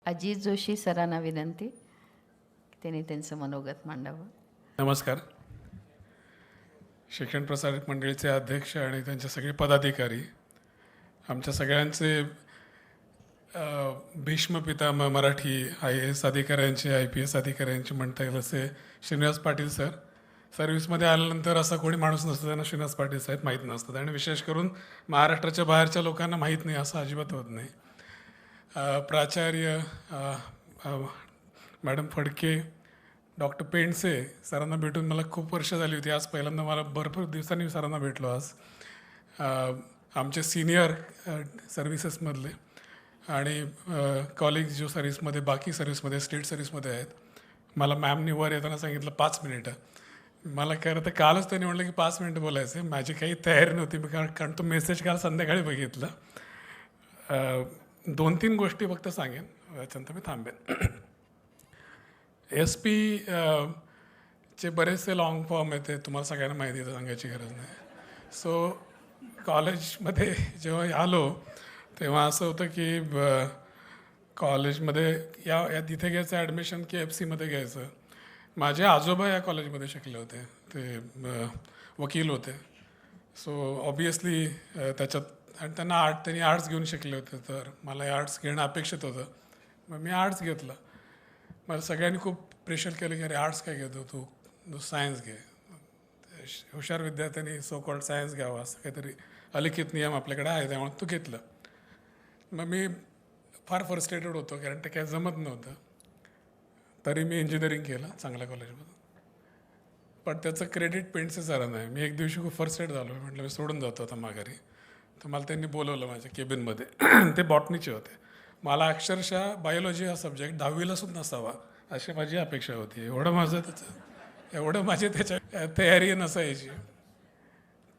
अजित जोशी सरांना विनंती त्यांनी त्यांचं मनोगत मांडावं. नमस्कार. शिक्षण प्रसारक मंडळीचे अध्यक्ष आणि त्यांचे सगळे पदाधिकारी, आमच्या सगळ्यांचे भीष्म पितामह मराठी IAS अधिकाऱ्यांचे IPS अधिकाऱ्यांचे म्हणता येईल असे श्रीनिवास पाटील सर. सर्व्हिसमध्ये आल्यानंतर असा कोणी माणूस नसतो त्यांना श्रीनिवास पाटील साहेब माहीत नसतात आणि विशेष करून महाराष्ट्राच्या बाहेरच्या लोकांना माहीत नाही असं अजिबात होत नाही. प्राचार्य मॅडम फडके, डॉक्टर पेंडसे सरांना भेटून मला खूप वर्ष झाली होती. आज पहिल्यांदा मला भरपूर दिवसांनी सरांना भेटलो. आज आमचे सिनियर सर्व्हिसेसमधले आणि कॉलिग्स जो सर्व्हिसमध्ये बाकी सर्व्हिसमध्ये स्टेट सर्व्हिसमध्ये आहेत, मला मॅमनी वर येताना सांगितलं 5 मिनिटं. मला खरं तर कालच त्यांनी म्हटलं की 5 मिनिटं बोलायचं आहे. माझी काही तयारी नव्हती, मी कारण तो मेसेज काल संध्याकाळी बघितला. 2-3 गोष्टी फक्त सांगेन, त्याच्यानंतर मी थांबेन. SP चे बरेचसे लॉंग फॉर्म आहेत, ते तुम्हाला सगळ्यांना माहिती आहे, सांगायची गरज नाही. सो कॉलेजमध्ये जेव्हा आलो तेव्हा असं होतं की कॉलेजमध्ये या तिथे घ्यायचं ॲडमिशन की FCमध्ये घ्यायचं. माझे आजोबा या कॉलेजमध्ये शिकले होते, ते वकील होते. सो ऑब्वियसली त्याच्यात आणि त्यांनी आर्ट्स घेऊन शिकले होते, तर मला आर्ट्स घेणं अपेक्षित होतं. मग मी आर्ट्स घेतलं. मला सगळ्यांनी खूप प्रेशर केलं की अरे आर्ट्स काय घेतो तू सायन्स घे. हुशार विद्यार्थ्यांनी सो कॉल्ड सायन्स घ्यावा असं काहीतरी अलिखित नियम आपल्याकडे आहे, त्यामुळे तू घेतलं. मग मी फार फ्रस्ट्रेटेड होतो कारण ते काय जमत नव्हतं. तरी मी इंजिनिअरिंग केलं चांगल्या कॉलेजमधून. पण त्याचं क्रेडिट पेंडसे सरांना आहे. मी एक दिवशी खूप फ्रस्ट्रेट झालो, म्हटलं मी सोडून जातो आता माघारी. तर मला त्यांनी बोलवलं माझ्या केबिनमध्ये. ते बॉटनीचे होते. मला अक्षरशः बायोलॉजी हा सब्जेक्ट 10वीला सुद्धा नसावा अशी माझी अपेक्षा होती. एवढं माझी त्याच्या तयारी नसायची.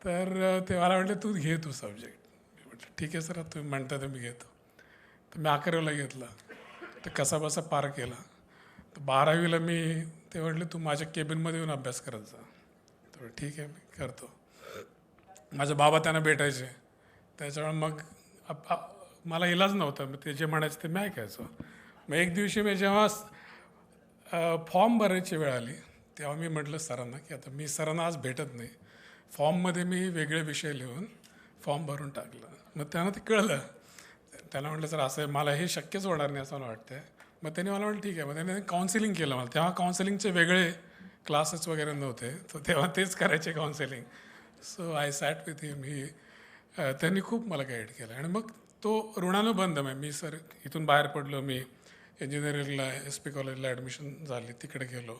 तर ते मला म्हटलं तू घे तू सब्जेक्ट. मी म्हटलं ठीक आहे सर, तुम्ही म्हणता तर मी घेतो. तर मी 11वीला घेतला. तर कसा बसा पार केला. तर 12वीला मी ते म्हटले तू माझ्या केबिनमध्ये येऊन अभ्यास करत जा. तर ठीक आहे मी करतो. माझे बाबा त्यांना भेटायचे, त्याच्यामुळे मग मला इलाज नव्हता. मग ते जे म्हणायचं ते मी ऐकायचो. मग एक दिवशी मी जेव्हा फॉर्म भरायची वेळ आली तेव्हा मी म्हटलं सरांना की आता मी सरांना आज भेटत नाही. फॉर्ममध्ये मी वेगळे विषय लिहून फॉर्म भरून टाकलं. मग त्यांना ते कळलं. त्याला म्हटलं सर असं मला हे शक्यच होणार नाही असं मला वाटतं. मग त्यांनी मला म्हटलं ठीक आहे. मग त्याने काउन्सिलिंग केलं मला. तेव्हा काउन्सिलिंगचे वेगळे क्लासेस वगैरे नव्हते, तर तेव्हा तेच करायचे counselling. So I sat with him. त्यांनी खूप मला गाईड केलं आणि मग तो ऋणानुबंध आहे. मी सर इथून बाहेर पडलो, मी इंजिनिअरिंगला SP कॉलेजला ॲडमिशन झाली, तिकडे गेलो.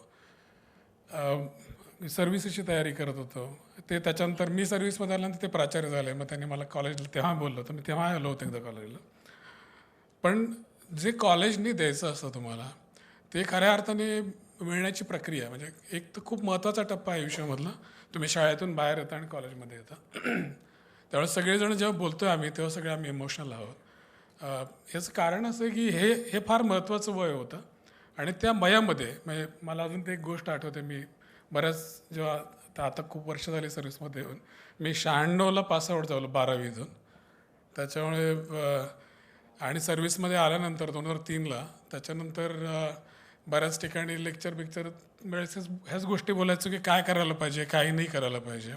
सर्व्हिसेसची तयारी करत होतो. ते त्याच्यानंतर मी सर्व्हिसमध्ये आल्यानंतर ते प्राचार्य झाले. मग त्यांनी मला कॉलेजला तेव्हा बोललो, तर मी तेव्हा आलो होतो एकदा कॉलेजला. पण जे कॉलेजने द्यायचं असतं तुम्हाला ते खऱ्या अर्थाने मिळण्याची प्रक्रिया म्हणजे एक तर खूप महत्त्वाचा टप्पा आहे आयुष्यामधला. तुम्ही शाळेतून बाहेर येता आणि कॉलेजमध्ये येता. त्यावेळेस सगळेजण जेव्हा बोलतो आम्ही तेव्हा सगळे आम्ही इमोशनल आहोत. याचं कारण असं आहे की हे फार महत्त्वाचं वय होतं आणि त्या वयामध्ये म्हणजे मला अजून ते एक गोष्ट आठवते. मी बऱ्याच जेव्हा आता खूप वर्ष झाली सर्व्हिसमध्ये येऊन, मी 96ला पासआउट झालो 12वीतून. त्याच्यामुळे आणि सर्व्हिसमध्ये आल्यानंतर 2003ला त्याच्यानंतर बऱ्याच ठिकाणी लेक्चर वेळेस ह्याच गोष्टी बोलायचं की काय करायला पाहिजे, काय नाही करायला पाहिजे.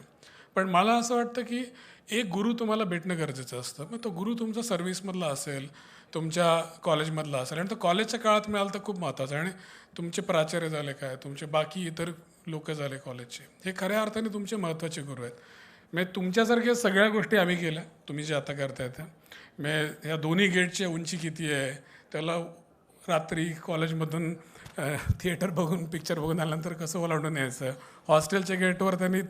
पण मला असं वाटतं की एक गुरु तुम्हाला भेटणं गरजेचं असतं. मग तो गुरु तुमचा सर्व्हिसमधला असेल, तुमच्या कॉलेजमधला असेल आणि तो कॉलेजच्या काळात मिळाला तर खूप महत्त्वाचं आहे. आणि तुमचे प्राचार्य झाले काय, तुमचे बाकी इतर लोक झाले कॉलेजचे, हे खऱ्या अर्थाने तुमचे महत्त्वाचे गुरु आहेत. म्हणजे तुमच्यासारख्या सगळ्या गोष्टी आम्ही केल्या, तुम्ही जे आता करताय त्या. ह्या दोन्ही गेटची उंची किती आहे, त्याला रात्री कॉलेजमधून थिएटर बघून पिक्चर बघून आल्यानंतर कसं ओलांडून यायचं. हॉस्टेलच्या गेटवर त्यांनी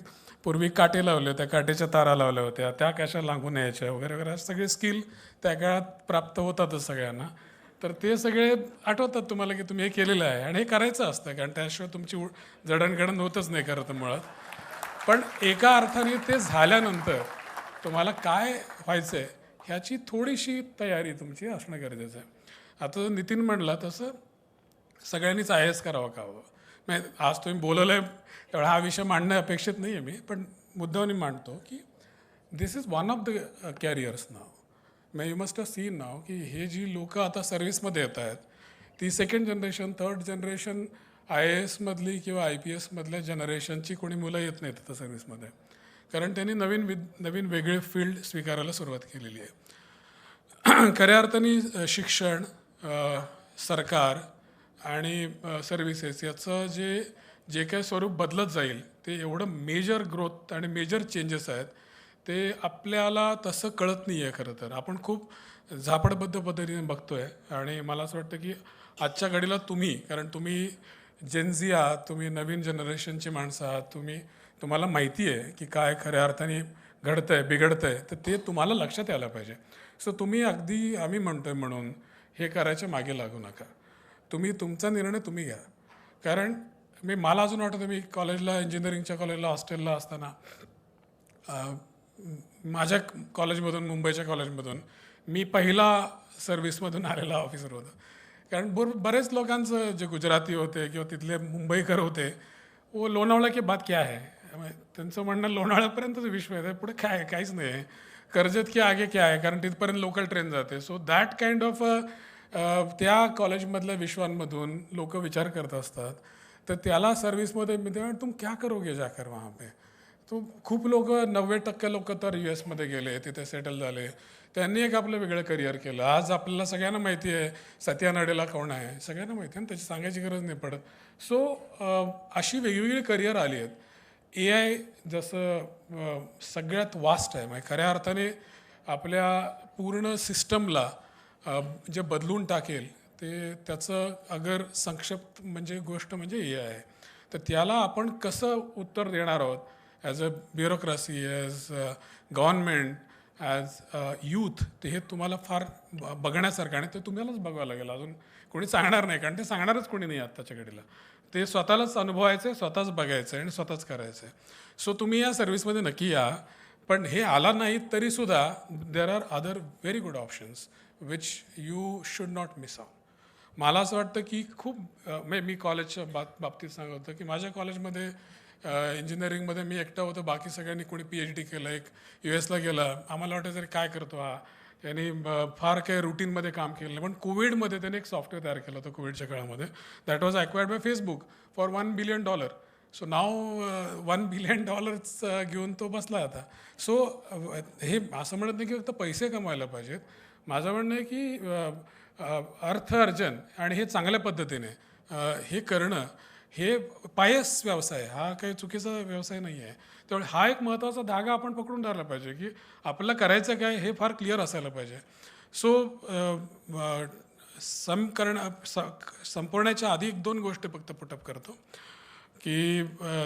पूर्वी काटे लावले होते, काटेच्या तारा लावल्या होत्या, त्या कशा लागून यायच्या वगैरे वगैरे असे सगळे स्किल त्या काळात प्राप्त होतातच सगळ्यांना. तर ते सगळे आठवतात तुम्हाला की तुम्ही हे केलेलं आहे आणि हे करायचं असतं, कारण त्याशिवाय तुमची जडणघडण होतच नाही खरं तर मुळात. पण एका अर्थाने ते झाल्यानंतर तुम्हाला काय व्हायचं आहे ह्याची थोडीशी तयारी तुमची असणं गरजेचं आहे. आता नितीन म्हणला तसं सगळ्यांनीच IAS करावं का हवं. म्हणजे आज तुम्ही बोलवलं आहे तेवढा हा विषय मांडणं अपेक्षित नाही आहे मी, पण मुद्दाने मांडतो की this is one of the careers now. मग you must have seen now की हे जी लोकं आता सर्व्हिसमध्ये येत आहेत ती second generation, third generation IAS मधली किंवा IPS मधल्या जनरेशनची कोणी मुलं येत नाहीत आता सर्व्हिसमध्ये, कारण त्यांनी नवीन वेगळे फील्ड स्वीकारायला सुरुवात केलेली आहे. खऱ्या अर्थाने शिक्षण, सरकार आणि सर्व्हिसेस याचं जे काही स्वरूप बदलत जाईल ते एवढं मेजर ग्रोथ आणि मेजर चेंजेस आहेत, ते आपल्याला तसं कळत नाही आहे. खरं तर आपण खूप झापडबद्ध पद्धतीने बघतोय आणि मला असं वाटतं की आजच्या घडीला कारण तुम्ही जेनझी आहात, तुम्ही नवीन जनरेशनची माणसं आहात, तुम्हाला माहिती आहे की काय खऱ्या अर्थाने घडतंय बिघडतंय, तर ते तुम्हाला लक्षात यायला पाहिजे. सो तुम्ही अगदी आम्ही म्हणतोय म्हणून हे करायच्या मागे लागू नका. तुमचा निर्णय तुम्ही घ्या. कारण मला अजून आठवतं, मी कॉलेजला, इंजिनिअरिंगच्या कॉलेजला हॉस्टेलला असताना माझ्या कॉलेजमधून, मुंबईच्या कॉलेजमधून मी पहिला सर्व्हिसमधून आलेला ऑफिसर होता. कारण बरेच लोकांचं जे गुजराती होते किंवा तिथले मुंबईकर होते, वो लोणावळा के बाद क्या है, त्यांचं म्हणणं लोणावळ्यापर्यंतच विश्व आहे, पुढे काय काहीच नाही आहे, कर्जत के आगे क्या आहे, कारण तिथपर्यंत लोकल ट्रेन जाते. सो दॅट काइंड ऑफ त्या कॉलेजमधल्या विश्वांमधून लोक विचार करत असतात. तर त्याला सर्व्हिसमध्ये मी तुम क्या करोगे जाकर वहाँ पे. तो खूप लोक, 90% लोक तर US मध्ये गेले, तिथे सेटल झाले, त्यांनी एक आपलं वेगळं करिअर केलं. आज आपल्याला सगळ्यांना माहिती आहे सत्या नडेला कोण आहे, सगळ्यांना माहिती आहे ना, त्याची सांगायची गरज नाही पडत. सो अशी वेगवेगळी करिअर आली आहेत. AI जसं सगळ्यात वास्ट आहे, म्हणजे खऱ्या अर्थाने आपल्या पूर्ण सिस्टमला जे बदलून टाकेल ते त्याचं अगर संक्षिप्त गोष्ट म्हणजे AI आहे. तर त्याला आपण कसं उत्तर देणार आहोत as a bureaucracy, as government, as youth, ते हे तुम्हाला फार बघण्यासारखं, आणि ते तुम्हालाच बघावं लागेल. अजून कोणी सांगणार नाही, कारण ते सांगणारच कोणी नाही आत्ताच्या घडीला. ते स्वतःलाच अनुभवायचं आहे, स्वतःच बघायचं आहे आणि स्वतःच करायचं आहे. सो तुम्ही या सर्व्हिसमध्ये नक्की या. पण हे आला नाही तरीसुद्धा there are other very good options which you should not miss out. मला असं वाटतं की खूप मी कॉलेजच्या बाबतीत सांगत होतं की माझ्या कॉलेजमध्ये इंजिनिअरिंगमध्ये मी एकटा होतो, बाकी सगळ्यांनी कोणी PhD केलं, एक US ला गेला. आम्हाला वाटायचं तरी काय करतो हा, त्यांनी फार काही रुटीनमध्ये काम केलं नाही. पण कोविडमध्ये त्याने एक सॉफ्टवेअर तयार केलं होतं कोविडच्या काळामध्ये, that was acquired bye Facebook for $1 billion. So now $1 billion घेऊन तो बसला आता. सो हे असं म्हणत नाही की फक्त पैसे कमवायला पाहिजेत. माझं म्हणणं आहे की अर्थ अर्जन आणि हे चांगल्या पद्धतीने हे करणं, हे पायस व्यवसाय, हा काही चुकीचा व्यवसाय नाही आहे. त्यामुळे हा एक महत्त्वाचा धागा आपण पकडून धरला पाहिजे की आपल्याला करायचं काय हे फार क्लिअर असायला पाहिजे. सो संपवण्याच्या आधी 1-2 गोष्टी फक्त पुटअप करतो की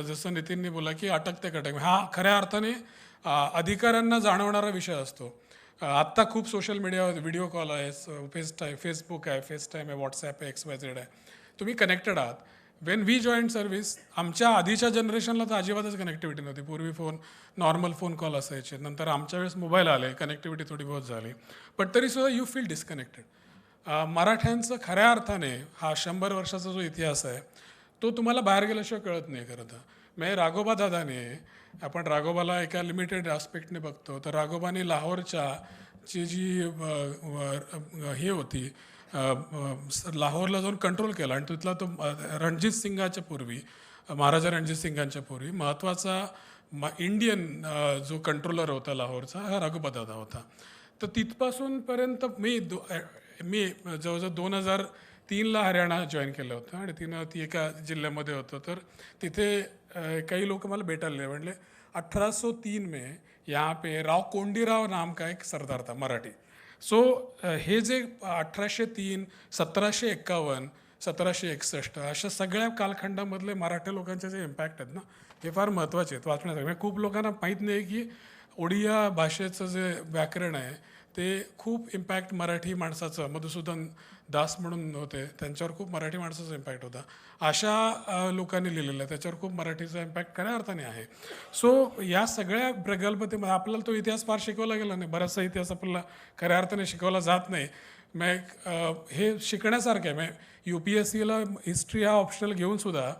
जसं नितीनने बोला की अटक ते कटक, हा खऱ्या अर्थाने अधिकाऱ्यांना जाणवणारा विषय असतो. आत्ता खूप सोशल मीडियावर व्हिडिओ कॉल आहे, फेसबुक आहे, FaceTime आहे, WhatsApp आहे, XYZ आहे, तुम्ही कनेक्टेड आहात. वेन वी जॉईंट सर्व्हिस, आमच्या आधीच्या जनरेशनला तर अजिबातच कनेक्टिव्हिटी नव्हती. पूर्वी नॉर्मल फोन कॉल असायचे, नंतर आमच्या वेळेस मोबाईल आले, कनेक्टिव्हिटी थोडी बहुत झाली, पण तरीसुद्धा यू फील डिस्कनेक्टेड. मराठ्यांचं खऱ्या अर्थाने हा 100 वर्षाचा जो इतिहास आहे तो तुम्हाला बाहेर गेल्याशिवाय कळत नाही. खरं तर म्हणजे राघोबा दादाने, आपण राघोबाला एका लिमिटेड आस्पेक्टने बघतो, तर राघोबाने लाहोरची जी हे होती, लाहोरला जाऊन कंट्रोल केला आणि तिथला तो रणजित सिंगाच्या पूर्वी, महाराजा रणजित सिंगांच्या पूर्वी महत्त्वाचा इंडियन जो कंट्रोलर होता लाहोरचा, हा राघोबा दादा होता. तर तिथपासूनपर्यंत मी जवळजवळ 2003ला हरियाणा जॉईन केलं होतं आणि ती एका जिल्ह्यामध्ये होतं. तर तिथे काही लोक मला भेटायला म्हणले 1803 में यहाँ पे राव कोंडीराव नाम का एक सरदार था मराठी. सो हे जे 1803, 1751, 1761 अशा सगळ्या कालखंडामधले मराठी लोकांचे जे इम्पॅक्ट आहेत ना, हे फार महत्त्वाचे आहेत वाचण्यासाठी. म्हणजे खूप लोकांना माहीत नाही की ओडिया भाषेचं जे व्याकरण आहे ते खूप इम्पॅक्ट मराठी माणसाचं, मधुसूदन दास म्हणून होते, त्यांच्यावर खूप मराठी माणसाचा इम्पॅक्ट होता. अशा लोकांनी लिहिलेलं आहे, त्याच्यावर खूप मराठीचा इम्पॅक्ट खऱ्या अर्थाने आहे. सो या सगळ्या प्रगल्भतेमध्ये आपल्याला तो इतिहास फार शिकवला गेला नाही. बराचसा इतिहास आपल्याला खऱ्या अर्थाने शिकवला जात नाही. हे शिकण्यासारखं आहे. UPSCला हिस्ट्री हा ऑप्शनल घेऊन सुद्धा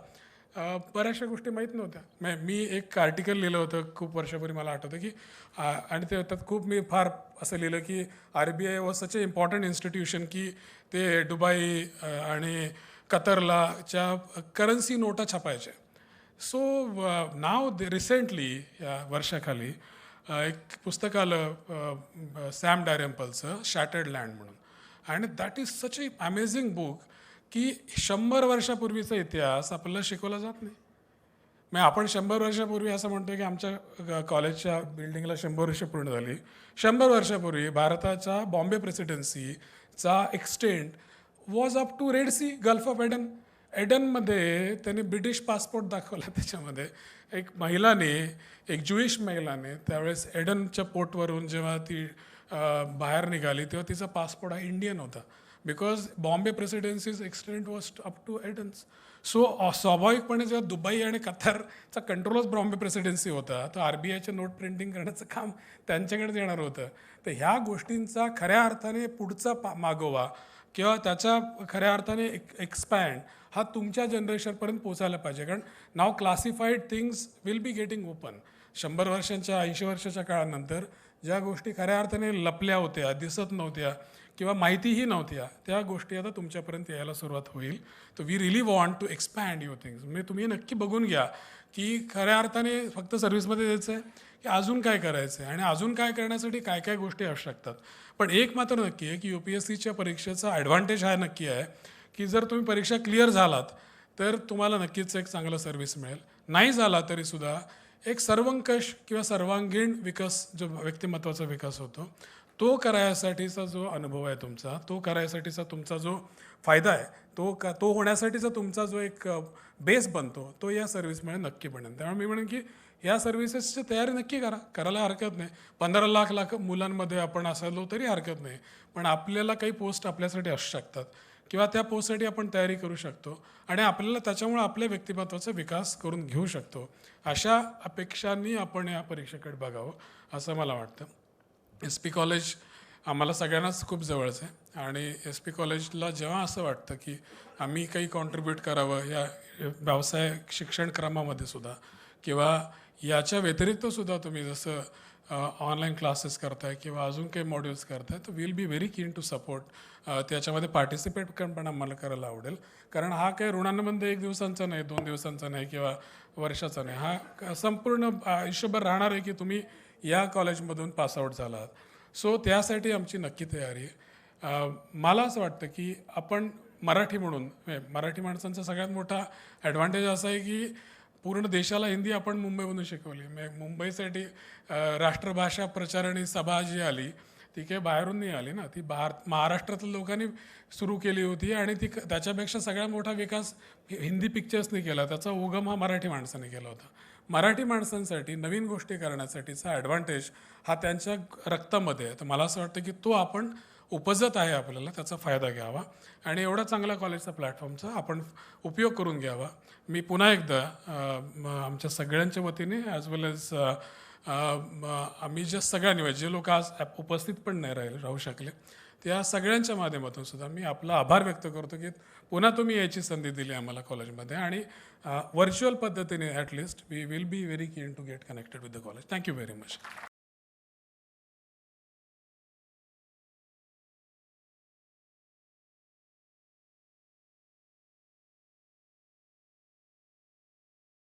बऱ्याचशा गोष्टी माहीत नव्हत्या. मी एक आर्टिकल लिहिलं होतं खूप वर्षापूर्वी, मला आठवतं की आणि ते त्यात खूप मी फार असं लिहिलं की RBI was such A important institution की ते दुबई आणि कतरलाच्या करन्सी नोटा छापायच्या. सो नाव रिसेंटली या वर्षाखाली एक पुस्तक आलं सॅम डॅरेम्पलचं, शॅटर्ड लँड म्हणून. आणि that is such A amazing book की 100 वर्षापूर्वीचा इतिहास आपल्याला शिकवला जात नाही. मग आपण 100 वर्षापूर्वी असं म्हणतो की आमच्या कॉलेजच्या बिल्डिंगला 100 वर्ष पूर्ण झाली. 100 वर्षापूर्वी भारताच्या बॉम्बे प्रेसिडेन्सीचा extent was up to Red Sea, Gulf of Aden. एडनमध्ये त्यांनी ब्रिटिश पासपोर्ट दाखवला. त्याच्यामध्ये एक महिलाने, एक ज्युईश महिलाने त्यावेळेस एडनच्या पोर्टवरून जेव्हा ती बाहेर निघाली तेव्हा तिचा पासपोर्ट हा इंडियन होता, because Bombay presidency's extent was up to Aden's. So स्वाभाविकपणे जेव्हा दुबई आणि कतारचा कंट्रोलच बॉम्बे प्रेसिडेन्सी होता, तर RBIचे नोट प्रिंटिंग करण्याचं काम त्यांच्याकडेच येणार होतं. तर ह्या गोष्टींचा खऱ्या अर्थाने पुढचा मागोवा किंवा त्याच्या खऱ्या अर्थाने एक्सपॅन्ड हा तुमच्या जनरेशनपर्यंत पोचायला पाहिजे. कारण नाव classified things will be getting open. 100 वर्षांच्या 80 वर्षाच्या काळानंतर ज्या गोष्टी खऱ्या अर्थाने लपल्या होत्या, दिसत नव्हत्या किंवा माहितीही नव्हत्या, त्या गोष्टी आता तुमच्यापर्यंत यायला सुरुवात होईल. तर we really want to expand your things. म्हणजे तुम्ही नक्की बघून घ्या की खऱ्या अर्थाने फक्त सर्व्हिसमध्ये द्यायचं आहे की अजून काय करायचं आहे आणि अजून काय करण्यासाठी काय काय गोष्टी असू शकतात. पण एक मात्र नक्की आहे की UPSCच्या परीक्षेचा ॲडव्हान्टेज हा नक्की आहे की जर तुम्ही परीक्षा क्लिअर झालात तर तुम्हाला नक्कीच एक चांगलं सर्व्हिस मिळेल. नाही झाला तरीसुद्धा एक सर्वंकष किंवा सर्वांगीण विकास, जो व्यक्तिमत्वाचा विकास होतो, तो करायसाठीचा जो अनुभव आहे तुमचा, तो करायसाठीचा तुमचा जो फायदा आहे, तो होण्यासाठीचा तुमचा जो एक बेस बनतो, तो या सर्व्हिसमुळे नक्की बनेल. त्यामुळे मी म्हणेन की या सर्व्हिसेसची तयारी नक्की करायला हरकत नाही. 15 लाख मुलांमध्ये आपण असालो तरी हरकत नाही. पण आपल्याला काही पोस्ट आपल्यासाठी असू शकतात किंवा त्या पोस्टसाठी आपण तयारी करू शकतो आणि आपल्याला त्याच्यामुळे आपल्या व्यक्तिमत्वाचा विकास करून घेऊ शकतो. अशा अपेक्षांनी आपण या परीक्षेकडे बघावं असं मला वाटतं. SP कॉलेज आम्हाला सगळ्यांनाच खूप जवळचं आहे आणि SP कॉलेजला जेव्हा असं वाटतं की आम्ही काही कॉन्ट्रीब्यूट करावं या व्यवसाय शिक्षण क्रमामध्ये सुद्धा किंवा याच्या व्यतिरिक्तसुद्धा तुम्ही जसं ऑनलाईन क्लासेस करताय किंवा अजून काही मॉड्यूल्स करताय, तर will be very keen to support. त्याच्यामध्ये पार्टिसिपेट पण आम्हाला करायला आवडेल. कारण हा काही ऋणानुबंध 1 दिवसांचा नाही, 2 दिवसांचा नाही किंवा वर्षाचा नाही. हा संपूर्ण आयुष्यभर राहणार आहे की तुम्ही या कॉलेजमधून पासआउट झालात. सो त्यासाठी आमची नक्की तयारी आहे. मला असं वाटतं की आपण मराठी म्हणून, मराठी माणसांचा सगळ्यात मोठा ॲडव्हान्टेज असा आहे की पूर्ण देशाला हिंदी आपण मुंबईमधून शिकवली. मुंबईसाठी राष्ट्रभाषा प्रचारणी सभा जी आली ती काही बाहेरून नाही आली ना, ती महाराष्ट्रातल्या लोकांनी सुरू केली होती आणि ती त्याच्यापेक्षा सगळ्यात मोठा विकास हिंदी पिक्चर्सने केला. त्याचा उगम हा मराठी माणसाने केला होता. मराठी माणसांसाठी नवीन गोष्टी करण्यासाठीचा ॲडव्हान्टेज हा त्यांच्या रक्तामध्ये आहे. तर मला असं वाटतं की तो आपण उपजत आहे, आपल्याला त्याचा फायदा घ्यावा आणि एवढा चांगला कॉलेजचा प्लॅटफॉर्मचा आपण उपयोग करून घ्यावा. मी पुन्हा एकदा आमच्या सगळ्यांच्या वतीने ॲज वेल एज आम्ही जे सगळ्यांनी, जे लोक आज उपस्थित पण नाही राहू शकले, त्या सगळ्यांच्या माध्यमातून सुद्धा मी आपला आभार व्यक्त करतो की पुन्हा तुम्ही याची संधी दिली आम्हाला कॉलेजमध्ये आणि व्हर्च्युअल पद्धतीने at least we will be very keen to get connected with the college. Thank you very much.